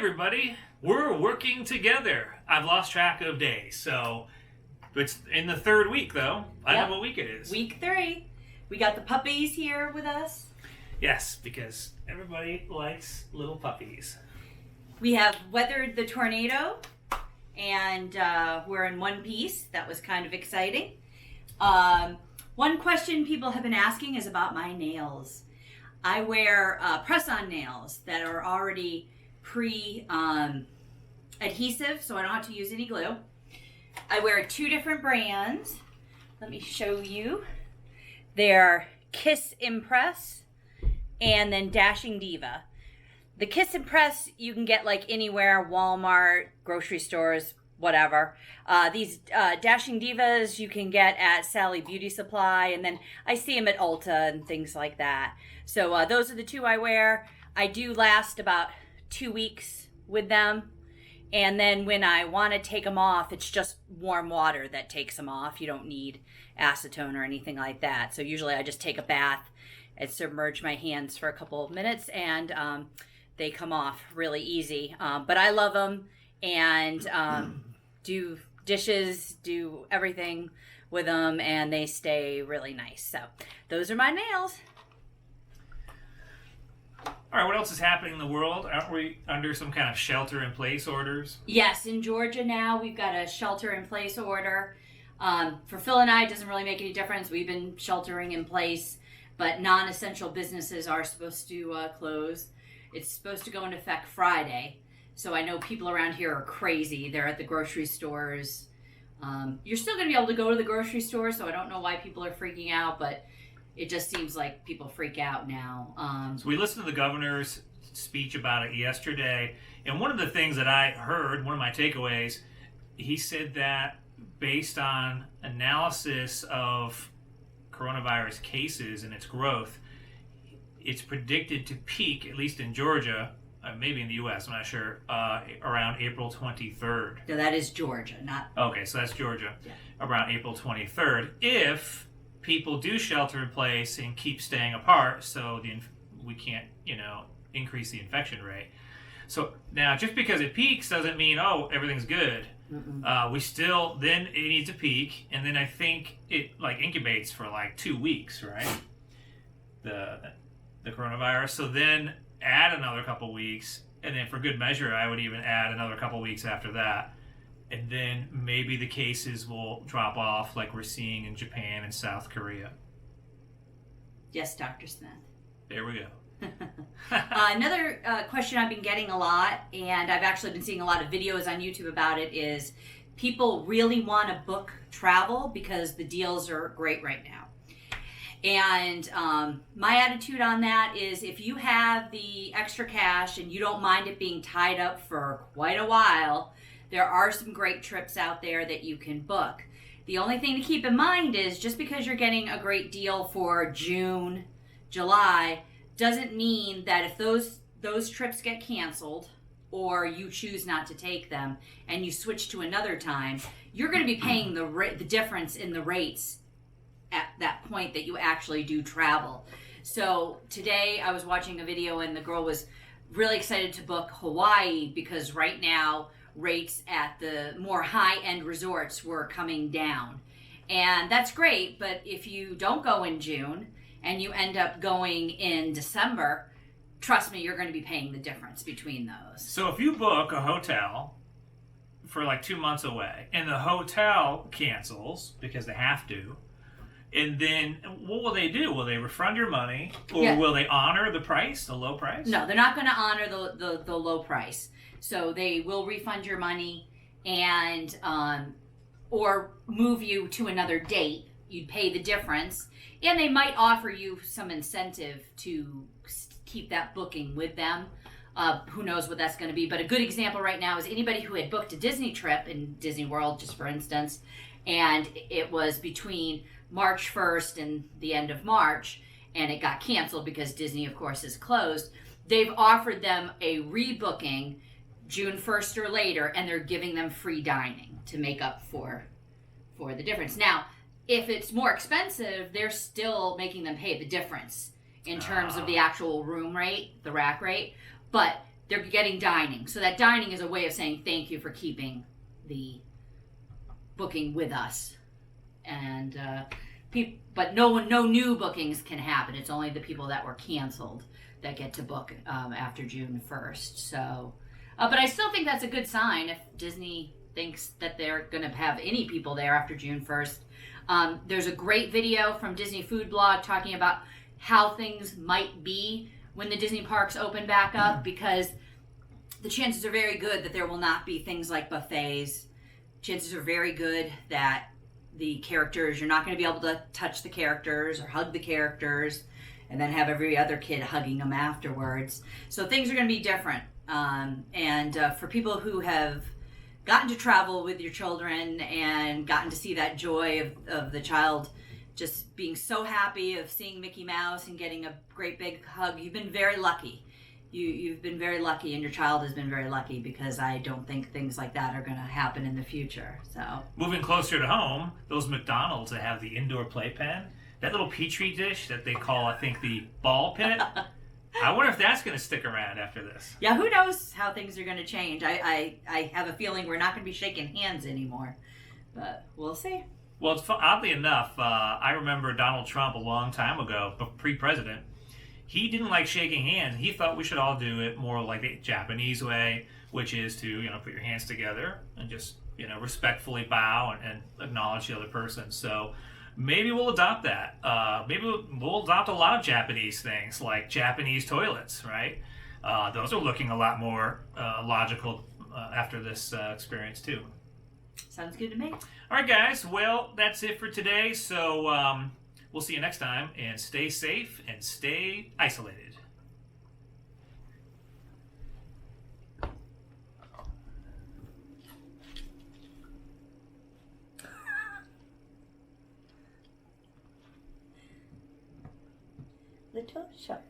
everybody. We're working together. I've lost track of days, so it's in the third week, though. I Yep. know what week it is. Week 3. We got the puppies here with us. Yes, because everybody likes little puppies. We have weathered the tornado, and we're in one piece. That was kind of exciting. One question people have been asking is about my nails. I wear press-on nails that are already pre-adhesive, so I don't have to use any glue. I wear 2 different brands. Let me show you. They're Kiss Impress and then Dashing Diva. The Kiss Impress you can get like anywhere, Walmart, grocery stores, whatever. These Dashing Divas you can get at Sally Beauty Supply, and then I see them at Ulta and things like that. So those are the 2 I wear. I do last about 2 weeks with them. And then when I want to take them off, it's just warm water that takes them off. You don't need acetone or anything like that. So usually I just take a bath and submerge my hands for a couple of minutes, and they come off really easy. But I love them, and do dishes, do everything with them, and they stay really nice. So those are my nails. All right, what else is happening in the world? Aren't we under some kind of shelter-in-place orders? Yes, in Georgia now we've got a shelter-in-place order. For Phil and I, it doesn't really make any difference. We've been sheltering in place, but non-essential businesses are supposed to close. It's supposed to go into effect Friday. So I know people around here are crazy. They're at the grocery stores. You're still going to be able to go to the grocery store, so I don't know why people are freaking out, but it just seems like people freak out now. So we listened to the governor's speech about it yesterday, and one of the things that I heard, one of my takeaways, he said that based on analysis of coronavirus cases and its growth, it's predicted to peak, at least in Georgia, maybe in the U.S., I'm not sure, around April 23rd. No, that is Georgia, not... Okay, so that's Georgia. Yeah. Around April 23rd. If people do shelter in place and keep staying apart, so we can't, increase the infection rate. So now, just because it peaks doesn't mean, everything's good. We still, then it needs to peak, and then I think it incubates for 2 weeks, right? The coronavirus. So then add another couple weeks, and then for good measure, I would even add another couple weeks after that. And then maybe the cases will drop off like we're seeing in Japan and South Korea. Yes, Dr. Smith. There we go. Another question I've been getting a lot, and I've actually been seeing a lot of videos on YouTube about it, is people really want to book travel because the deals are great right now. And my attitude on that is if you have the extra cash and you don't mind it being tied up for quite a while, there are some great trips out there that you can book. The only thing to keep in mind is just because you're getting a great deal for June, July, doesn't mean that if those trips get canceled or you choose not to take them and you switch to another time, you're going to be paying the difference in the rates at that point that you actually do travel. So today I was watching a video and the girl was really excited to book Hawaii because right now rates at the more high-end resorts were coming down. And that's great, but if you don't go in June and you end up going in December, trust me, you're going to be paying the difference between those. So if you book a hotel for 2 months away and the hotel cancels because they have to, and then what will they do? Will they refund your money, or will they honor the price, the low price? No, they're not going to honor the low price. So they will refund your money and or move you to another date. You'd pay the difference, and they might offer you some incentive to keep that booking with them. Who knows what that's going to be? But a good example right now is anybody who had booked a Disney trip in Disney World, just for instance, and it was between March 1st and the end of March, and it got canceled because Disney, of course, is closed. They've offered them a rebooking June 1st or later, and they're giving them free dining to make up for the difference. Now, if it's more expensive, they're still making them pay the difference in terms of the actual room rate, the rack rate. But they're getting dining. So that dining is a way of saying thank you for keeping the booking with us. And but no new bookings can happen. It's only the people that were canceled that get to book after June 1st. So, but I still think that's a good sign if Disney thinks that they're going to have any people there after June 1st. There's a great video from Disney Food Blog talking about how things might be when the Disney parks open back up, because the chances are very good that there will not be things like buffets. Chances are very good that the characters, you're not going to be able to touch the characters or hug the characters and then have every other kid hugging them afterwards. So things are going to be different. And for people who have gotten to travel with your children and gotten to see that joy of the child just being so happy of seeing Mickey Mouse and getting a great big hug, you've been very lucky. You've been very lucky, and your child has been very lucky, because I don't think things like that are going to happen in the future. So, moving closer to home, those McDonald's that have the indoor playpen, that little petri dish that they call, I think, the ball pit. I wonder if that's going to stick around after this. Yeah, who knows how things are going to change. I have a feeling we're not going to be shaking hands anymore, but we'll see. Well, oddly enough, I remember Donald Trump a long time ago, pre-president. He didn't like shaking hands. He thought we should all do it more like the Japanese way, which is to, put your hands together and just, respectfully bow and acknowledge the other person. So maybe we'll adopt that. Maybe we'll adopt a lot of Japanese things, like Japanese toilets, right? Those are looking a lot more logical after this experience, too. Sounds good to me. All right, guys. Well, that's it for today. So we'll see you next time, and stay safe and stay isolated. Little shop.